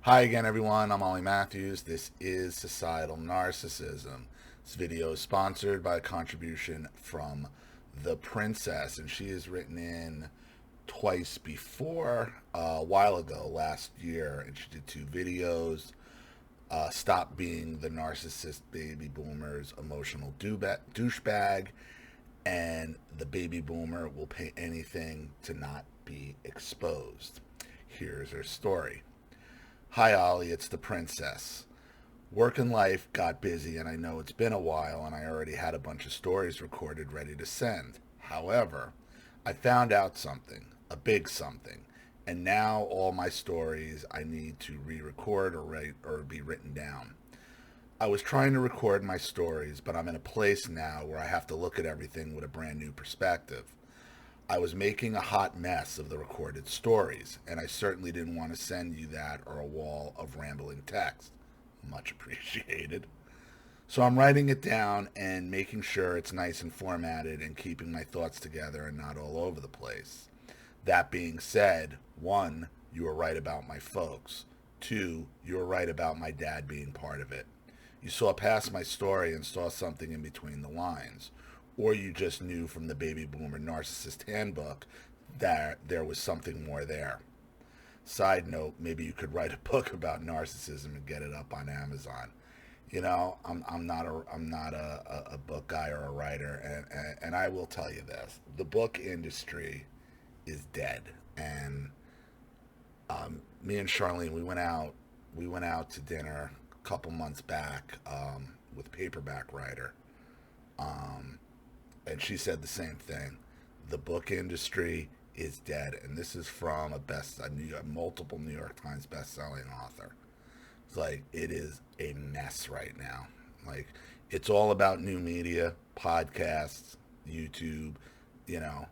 Hi again, everyone. I'm Ollie Matthews. This is Societal Narcissism. This video is sponsored by a contribution from the Princess, and she has written in twice before, a while ago, last year, and she did two videos. Stop being the narcissist baby boomer's emotional douchebag, and the baby boomer will pay anything to not be exposed. Here's her story. Hi, Ollie, it's the Princess. Work and life got busy, and I know it's been a while, and I already had a bunch of stories recorded ready to send. However, I found out something, a big something, and now all my stories I need to re-record or write or be written down. I was trying to record my stories, but I'm in a place now where I have to look at everything with a brand new perspective. I was making a hot mess of the recorded stories, and I certainly didn't want to send you that or a wall of rambling text. Much appreciated. So I'm writing it down and making sure it's nice and formatted and keeping my thoughts together and not all over the place. That being said, one, you were right about my folks. Two, you were right about my dad being part of it. You saw past my story and saw something in between the lines. Or you just knew from the Baby Boomer Narcissist Handbook that there was something more there. Side note, maybe you could write a book about narcissism and get it up on Amazon. I'm not a book guy or a writer, and I will tell you this: the book industry is dead. And me and Charlene, we went out to dinner a couple months back with Paperback Writer. Um, and she said the same thing. The book industry is dead, and this is from a multiple New York Times best-selling author. It's like it is a mess right now. Like it's all about new media, podcasts, YouTube, you know,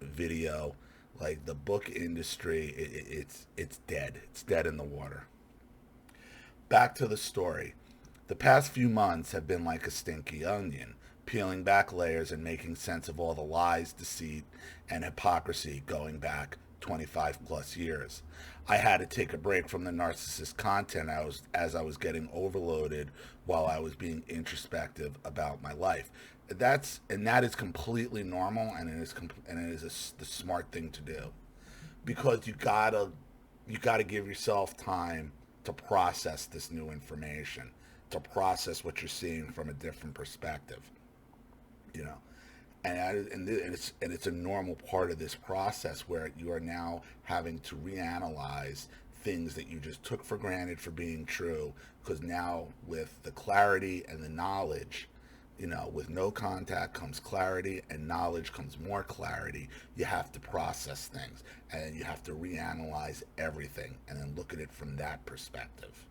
video. Like the book industry, it's dead. It's dead in the water. Back to the story. The past few months have been like a stinky onion, peeling back layers and making sense of all the lies, deceit, and hypocrisy going back 25 plus years. I had to take a break from the narcissist content as I was getting overloaded while I was being introspective about my life. That is completely normal, and the smart thing to do, because you gotta give yourself time to process this new information, to process what you're seeing from a different perspective, you know. And it's a normal part of this process where you are now having to reanalyze things that you just took for granted for being true, because now with the clarity and the knowledge, with no contact comes clarity, and knowledge comes more clarity. You have to process things, and you have to reanalyze everything and then look at it from that perspective.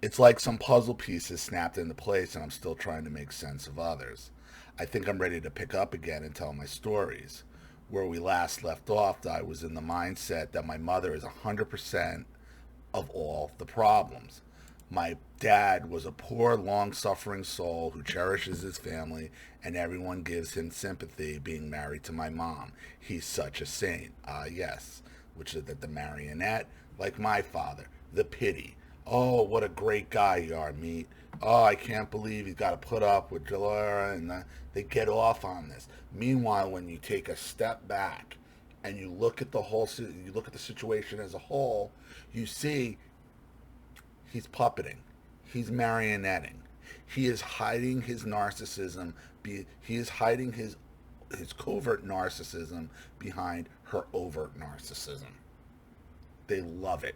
It's like some puzzle pieces snapped into place, and I'm still trying to make sense of others. I think I'm ready to pick up again and tell my stories. Where we last left off, I was in the mindset that my mother is 100% of all the problems. My dad was a poor, long suffering soul who cherishes his family, and everyone gives him sympathy being married to my mom. He's such a saint. Yes. Which is that the marionette, like my father, the pity. Oh, what a great guy you are, meet. Oh, I can't believe he's got to put up with Delora, and they get off on this. Meanwhile, when you take a step back and you look at the situation as a whole, you see he's puppeting, he's marionetting, he is hiding his narcissism. He is hiding his covert narcissism behind her overt narcissism. They love it.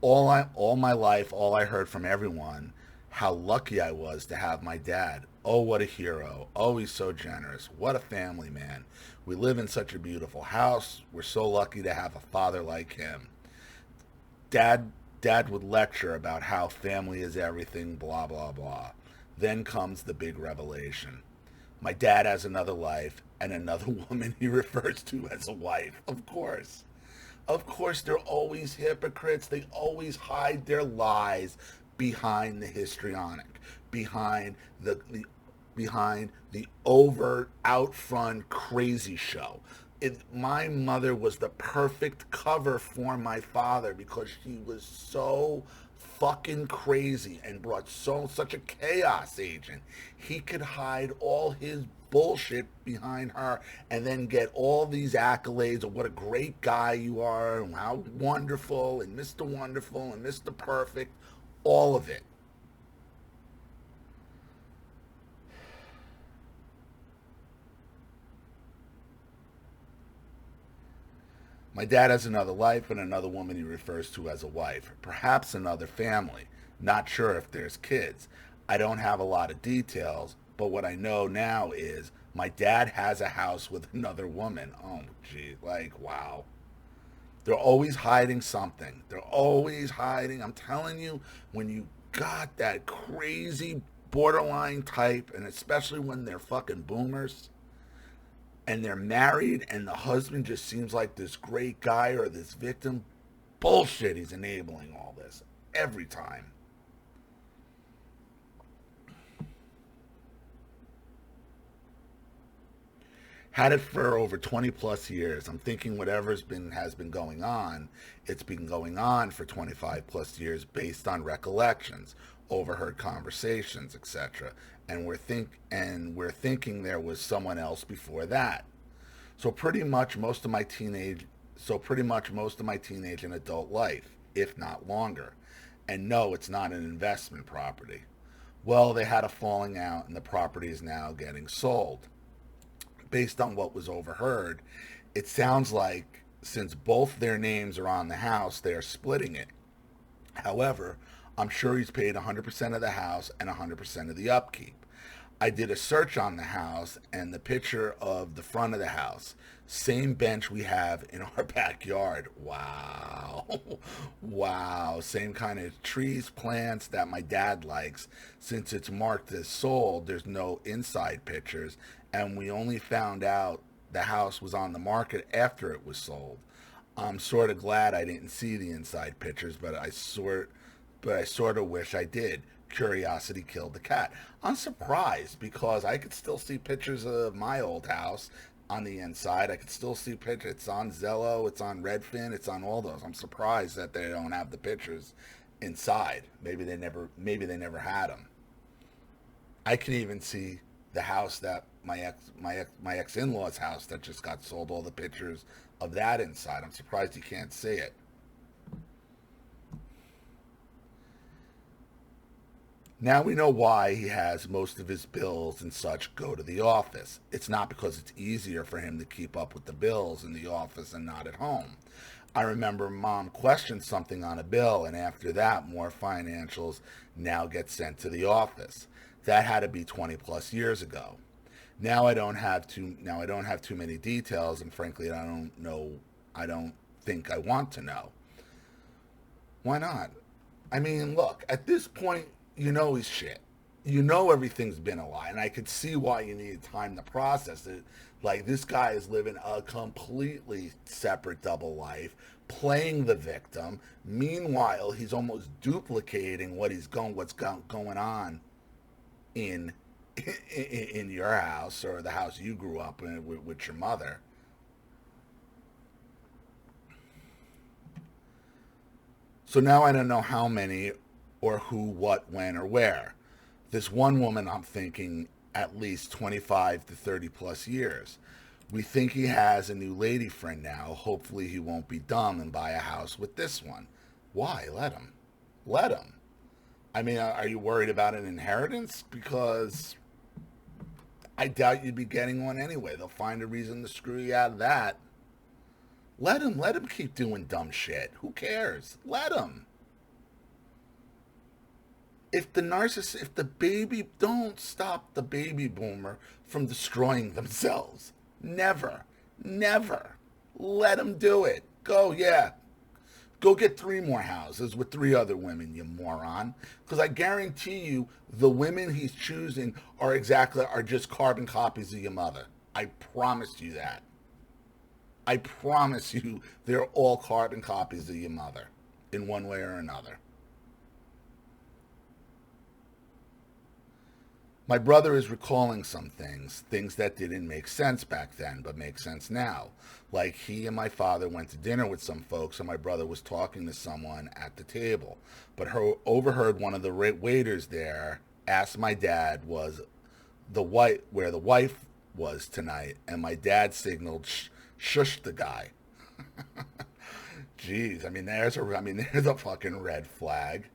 All my life, all I heard from everyone, how lucky I was to have my dad. Oh, what a hero. Oh, he's so generous. What a family man. We live in such a beautiful house. We're so lucky to have a father like him. Dad would lecture about how family is everything, blah blah blah. Then comes the big revelation. My dad has another life and another woman he refers to as a wife. Of course. Of course, they're always hypocrites. They always hide their lies behind the histrionic, behind the overt, out front crazy show. My mother was the perfect cover for my father because she was so fucking crazy and brought such a chaos agent. He could hide all his bullshit behind her and then get all these accolades of what a great guy you are and how wonderful and Mr. Wonderful and Mr. Perfect, all of it. My dad has another life and another woman he refers to as a wife, perhaps another family. Not sure if there's kids. I don't have a lot of details, but what I know now is my dad has a house with another woman. Oh, gee, like, wow. They're always hiding something. They're always hiding. I'm telling you, when you got that crazy borderline type, and especially when they're fucking boomers, and they're married and the husband just seems like this great guy or this victim, bullshit, he's enabling all this every time. Had it for over 20 plus years. I'm thinking whatever's been has been going on, it's been going on for 25 plus years based on recollections, overheard conversations, etc. And we're thinking there was someone else before that. So pretty much most of my teenage so pretty much most of my teenage and adult life, if not longer. And no, it's not an investment property. Well, they had a falling out and the property is now getting sold. Based on what was overheard, it sounds like since both their names are on the house, they are splitting it. However, I'm sure he's paid 100% of the house and 100% of the upkeep. I did a search on the house and the picture of the front of the house. Same bench we have in our backyard. Wow. Wow. Same kind of trees, plants that my dad likes. Since it's marked as sold, there's no inside pictures. And we only found out the house was on the market after it was sold. I'm sort of glad I didn't see the inside pictures, but I sort of wish I did. Curiosity killed the cat. I'm surprised because I could still see pictures of my old house on the inside. I could still see pictures. It's on Zello, it's on Redfin, it's on all those. I'm surprised that they don't have the pictures inside. Maybe they never had them. I can even see the house that my ex in-laws house that just got sold, all the pictures of that inside. I'm surprised you can't see it. Now we know why he has most of his bills and such go to the office. It's not because it's easier for him to keep up with the bills in the office and not at home. I remember mom questioned something on a bill, and after that, more financials now get sent to the office. That had to be 20 plus years ago. Now I don't have too many details, and frankly, I don't know. I don't think I want to know. Why not? I mean, look, at this point, you know he's shit. You know everything's been a lie, and I could see why you needed time to process it. Like, this guy is living a completely separate double life, playing the victim. Meanwhile, he's almost duplicating what's going on in in your house or the house you grew up in with your mother. So now I don't know how many or who, what, when, or where. This one woman, I'm thinking at least 25 to 30 plus years. We think he has a new lady friend now. Hopefully, he won't be dumb and buy a house with this one. Why? Let him. Let him. I mean, are you worried about an inheritance? Because I doubt you'd be getting one anyway. They'll find a reason to screw you out of that. Let him keep doing dumb shit. Who cares? Let him. If the baby, don't stop the baby boomer from destroying themselves. Never, never. Let him do it. Go, yeah. Go get three more houses with three other women, you moron. Because I guarantee you, the women he's choosing are just carbon copies of your mother. I promise you that. I promise you, they're all carbon copies of your mother, in one way or another. My brother is recalling some things that didn't make sense back then, but make sense now. Like he and my father went to dinner with some folks, and my brother was talking to someone at the table, but overheard one of the waiters there ask my dad was where the wife was tonight, and my dad signaled shush the guy. Jeez, there's a fucking red flag.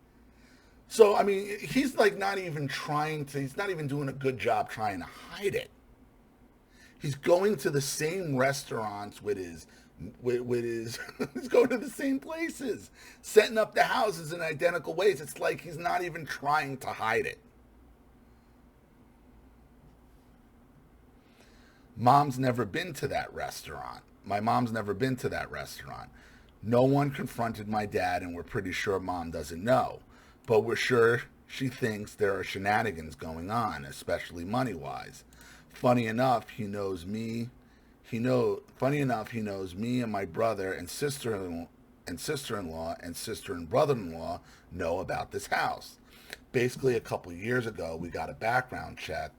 So, I mean, he's like he's not even doing a good job trying to hide it. He's going to the same restaurants with his, he's going to the same places, setting up the houses in identical ways. It's like he's not even trying to hide it. Mom's never been to that restaurant. My mom's never been to that restaurant. No one confronted my dad, and we're pretty sure mom doesn't know. But we're sure she thinks there are shenanigans going on, especially money-wise. Funny enough, he knows me and my brother and sister-in-law and sister and brother-in-law know about this house. Basically, a couple of years ago, we got a background check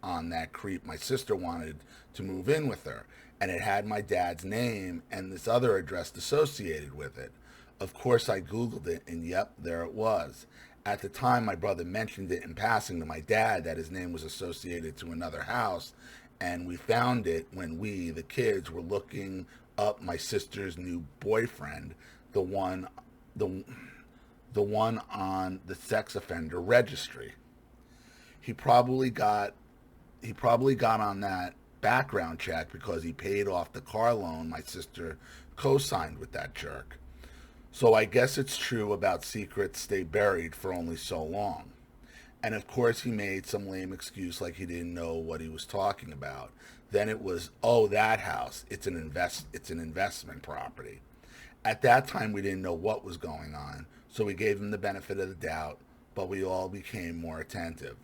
on that creep my sister wanted to move in with her, and it had my dad's name and this other address associated with it. Of course, I Googled it, and yep, there it was. At the time, my brother mentioned it in passing to my dad that his name was associated to another house, and we found it when we, the kids, were looking up my sister's new boyfriend, the one on the sex offender registry. He probably got on that background check because he paid off the car loan my sister co-signed with that jerk. So I guess it's true about secrets stay buried for only so long. And of course he made some lame excuse like he didn't know what he was talking about. Then it was, oh, that house, it's an investment property. At that time we didn't know what was going on, so we gave him the benefit of the doubt, but we all became more attentive.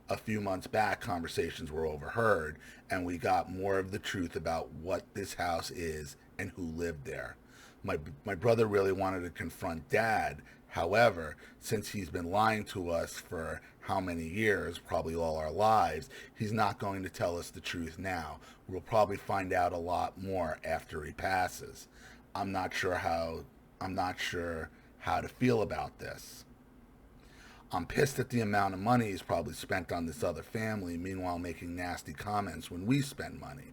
A few months back, conversations were overheard, and we got more of the truth about what this house is and who lived there. My brother really wanted to confront Dad. However, since he's been lying to us for how many years, probably all our lives, he's not going to tell us the truth now. We'll probably find out a lot more after he passes. I'm not sure how to feel about this. I'm pissed at the amount of money he's probably spent on this other family, meanwhile making nasty comments when we spend money.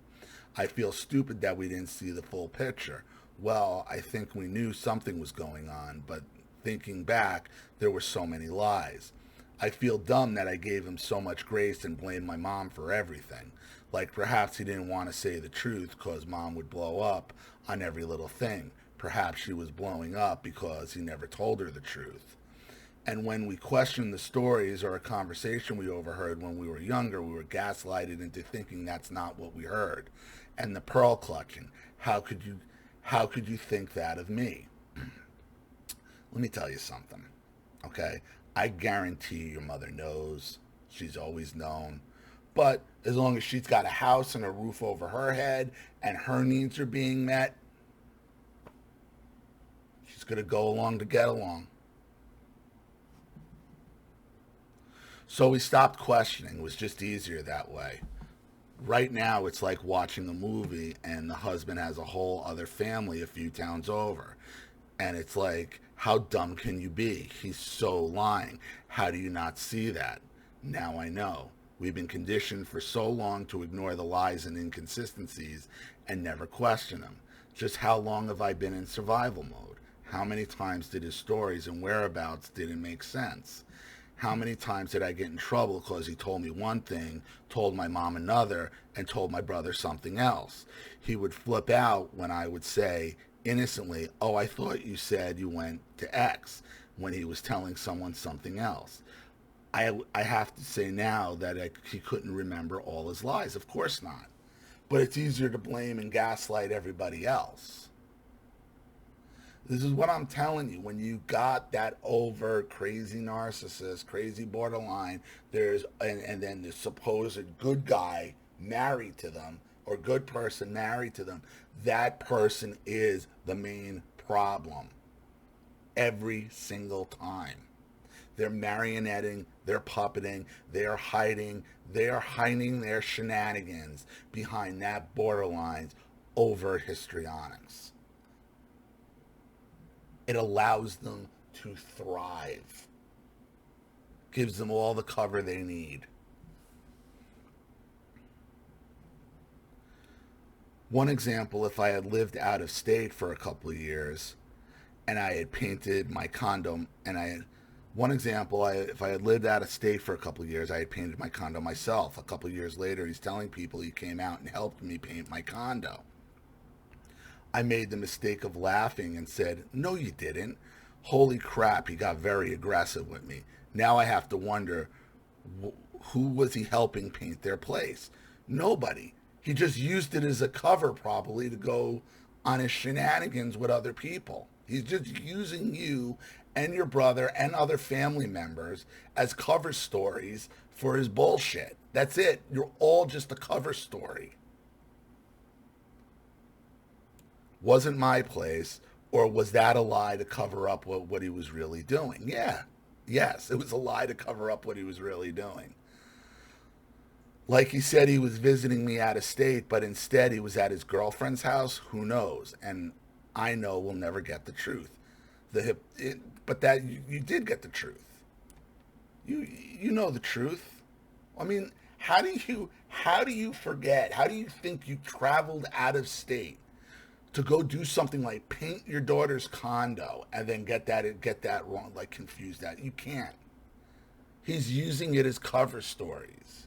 I feel stupid that we didn't see the full picture. Well, I think we knew something was going on, but thinking back, there were so many lies. I feel dumb that I gave him so much grace and blamed my mom for everything. Like perhaps he didn't want to say the truth because mom would blow up on every little thing. Perhaps she was blowing up because he never told her the truth. And when we questioned the stories or a conversation we overheard when we were younger, we were gaslighted into thinking that's not what we heard. And the pearl clutching. How could you think that of me? Let me tell you something, okay? I guarantee your mother knows. She's always known. But as long as she's got a house and a roof over her head and her needs are being met, she's going to go along to get along. So we stopped questioning. It was just easier that way. Right now, it's like watching a movie and the husband has a whole other family a few towns over. And it's like, how dumb can you be? He's so lying. How do you not see that? Now I know. We've been conditioned for so long to ignore the lies and inconsistencies and never question them. Just how long have I been in survival mode? How many times did his stories and whereabouts didn't make sense? How many times did I get in trouble because he told me one thing, told my mom another, and told my brother something else? He would flip out when I would say, innocently, oh, I thought you said you went to X, when he was telling someone something else. I have to say now that he couldn't remember all his lies. Of course not. But it's easier to blame and gaslight everybody else. This is what I'm telling you. When you got that over crazy narcissist, crazy borderline, and then the supposed good guy married to them, or good person married to them, that person is the main problem. Every single time. They're marionetting, they're puppeting, they are hiding their shenanigans behind that borderlines overt histrionics. It allows them to thrive, gives them all the cover they need. One example, if I had lived out of state for a couple of years and I had painted my condo, and I had, one example, if I had lived out of state for a couple of years, I had painted my condo myself. A couple of years later, he's telling people he came out and helped me paint my condo. I made the mistake of laughing and said, "No, you didn't. Holy crap, he got very aggressive with me." Now I have to wonder, who was he helping paint their place? Nobody. He just used it as a cover, probably, to go on his shenanigans with other people. He's just using you and your brother and other family members as cover stories for his bullshit. That's it. You're all just a cover story. Wasn't my place, or was that a lie to cover up what he was really doing? Yeah. Yes, it was a lie to cover up what he was really doing. Like he said he was visiting me out of state, but instead he was at his girlfriend's house. Who knows? And I know we'll never get the truth. But that you did get the truth. You know the truth. I mean, how do you forget? How do you think you traveled out of state to go do something like paint your daughter's condo and then get that wrong, like confuse that? You can't. He's using it as cover stories.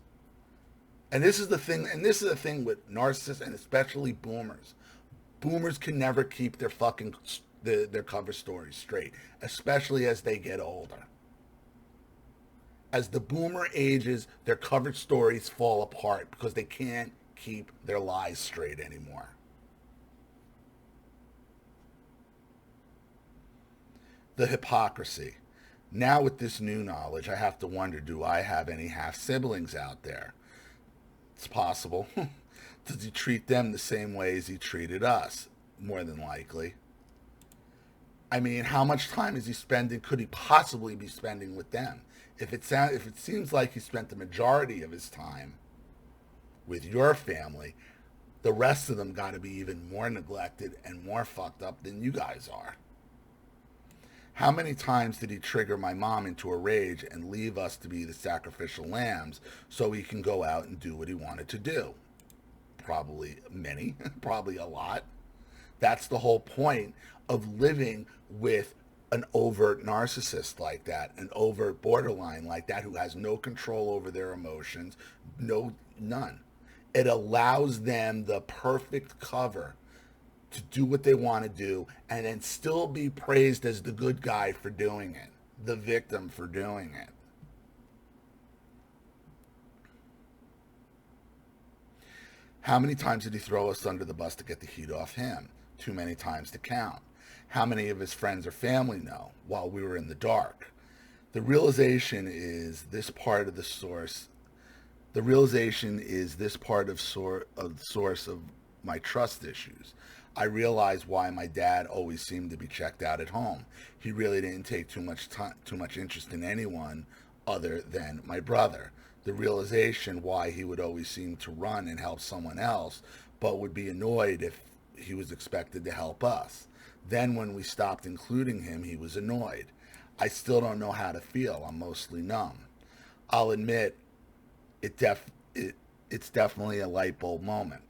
And this is the thing with narcissists, and especially boomers. Boomers can never keep their their cover stories straight, especially as they get older. As the boomer ages, their cover stories fall apart because they can't keep their lies straight anymore. The hypocrisy. Now with this new knowledge, I have to wonder, do I have any half siblings out there? It's possible. Does he treat them the same way as he treated us? More than likely. I mean, how much time could he possibly be spending with them? If it seems like he spent the majority of his time with your family, the rest of them got to be even more neglected and more fucked up than you guys are. How many times did he trigger my mom into a rage and leave us to be the sacrificial lambs so he can go out and do what he wanted to do? Probably many, probably a lot. That's the whole point of living with an overt narcissist like that, an overt borderline like that, who has no control over their emotions, none. It allows them the perfect cover to do what they want to do and then still be praised as the good guy for doing it, the victim for doing it. How many times did he throw us under the bus to get the heat off him? Too many times to count. How many of his friends or family know while we were in the dark? The realization is this part of the source. The realization is this part of the source of my trust issues. I realized why my dad always seemed to be checked out at home. He really didn't take too much interest in anyone other than my brother. The realization why he would always seem to run and help someone else, but would be annoyed if he was expected to help us. Then when we stopped including him, he was annoyed. I still don't know how to feel. I'm mostly numb. I'll admit it's definitely a light bulb moment.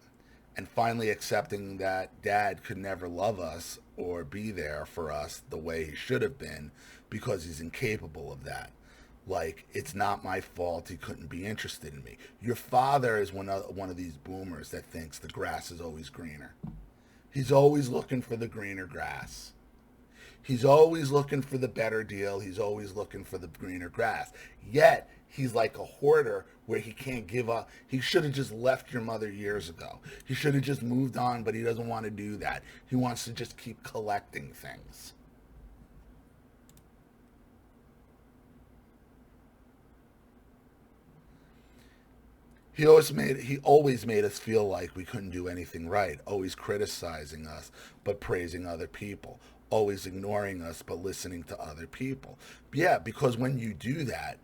And finally accepting that dad could never love us or be there for us the way he should have been because he's incapable of that. Like, it's not my fault he couldn't be interested in me. Your father is one of these boomers that thinks the grass is always greener. He's always looking for the greener grass. He's always looking for the better deal. He's always looking for the greener grass. Yet, he's like a hoarder where he can't give up. He should have just left your mother years ago. He should have just moved on, but he doesn't want to do that. He wants to just keep collecting things. He always made us feel like we couldn't do anything right, always criticizing us, but praising other people. always ignoring us but listening to other people. Yeah, because when you do that,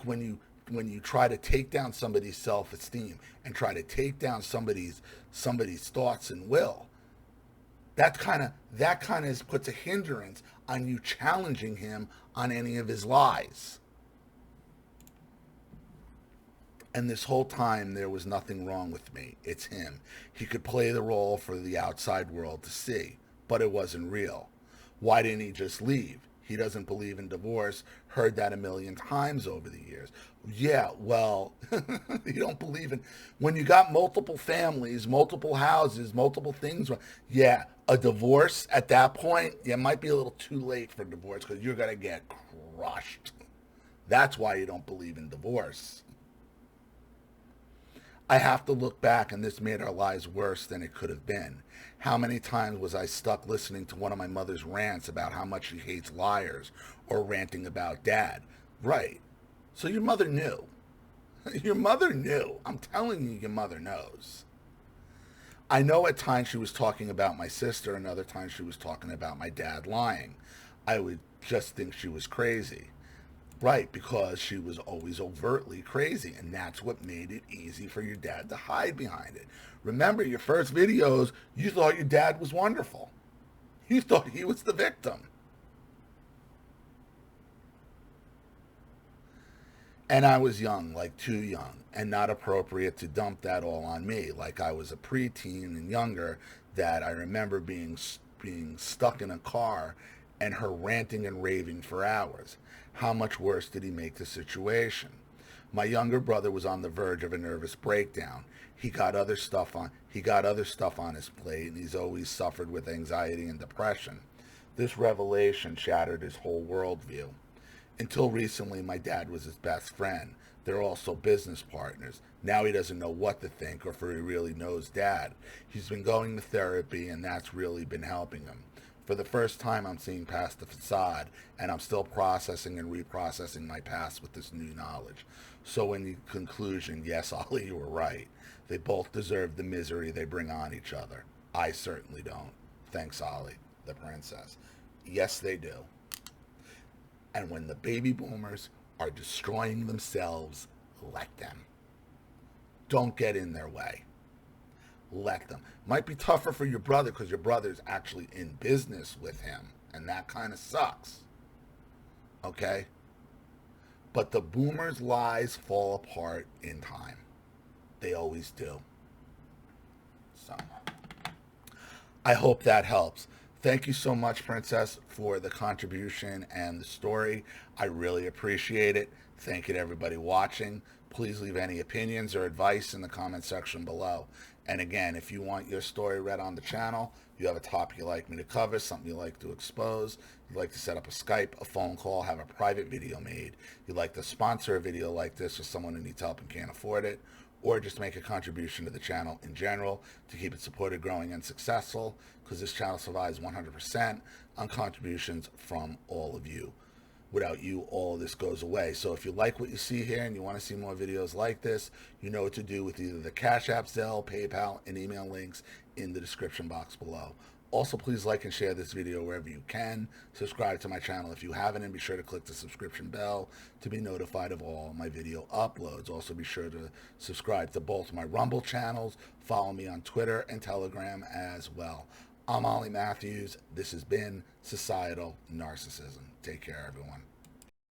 when you try to take down somebody's self-esteem and try to take down somebody's thoughts and will, that kind of puts a hindrance on you challenging him on any of his lies. And this whole time, there was nothing wrong with me. It's him. He could play the role for the outside world to see, but it wasn't real. Why didn't he just leave? He doesn't believe in divorce. Heard that a million times over the years. Yeah, well, you don't believe in... When you got multiple families, multiple houses, multiple things... Yeah, a divorce at that point, it might be a little too late for divorce because you're going to get crushed. That's why you don't believe in divorce. I have to look back, and this made our lives worse than it could have been. How many times was I stuck listening to one of my mother's rants about how much she hates liars, or ranting about dad? Right. So your mother knew. Your mother knew. I'm telling you, your mother knows. I know at times she was talking about my sister, and other times she was talking about my dad lying. I would just think she was crazy. Right, because she was always overtly crazy, and that's what made it easy for your dad to hide behind it. Remember, your first videos, you thought your dad was wonderful. You thought he was the victim. And I was young, like too young, and not appropriate to dump that all on me. Like I was a preteen and younger, that I remember being stuck in a car and her ranting and raving for hours. How much worse did he make the situation? My younger brother was on the verge of a nervous breakdown. He got other stuff on his plate, and he's always suffered with anxiety and depression. This revelation shattered his whole worldview. Until recently, my dad was his best friend. They're also business partners. Now he doesn't know what to think or if he really knows dad. He's been going to therapy, and that's really been helping him. For the first time, I'm seeing past the facade, and I'm still processing and reprocessing my past with this new knowledge. So in conclusion, yes, Ollie, you were right. They both deserve the misery they bring on each other. I certainly don't. Thanks, Ollie, the princess. Yes, they do. And when the baby boomers are destroying themselves, let them. Don't get in their way. Let them. Might be tougher for your brother because your brother's actually in business with him, and that kind of sucks. Okay? But the boomers' lies fall apart in time. They always do. So, I hope that helps. Thank you so much, Princess, for the contribution and the story. I really appreciate it. Thank you to everybody watching. Please leave any opinions or advice in the comment section below. And again, if you want your story read on the channel, you have a topic you'd like me to cover, something you'd like to expose, you'd like to set up a Skype, a phone call, have a private video made, you'd like to sponsor a video like this for someone who needs help and can't afford it, or just make a contribution to the channel in general to keep it supported, growing, and successful, because this channel survives 100% on contributions from all of you. Without you, all of this goes away. So if you like what you see here and you want to see more videos like this, you know what to do with either the Cash App, Zelle, PayPal, and email links in the description box below. Also, please like and share this video wherever you can. Subscribe to my channel if you haven't, and be sure to click the subscription bell to be notified of all my video uploads. Also, be sure to subscribe to both my Rumble channels. Follow me on Twitter and Telegram as well. I'm Ollie Matthews. This has been Societal Narcissism. Take care, everyone.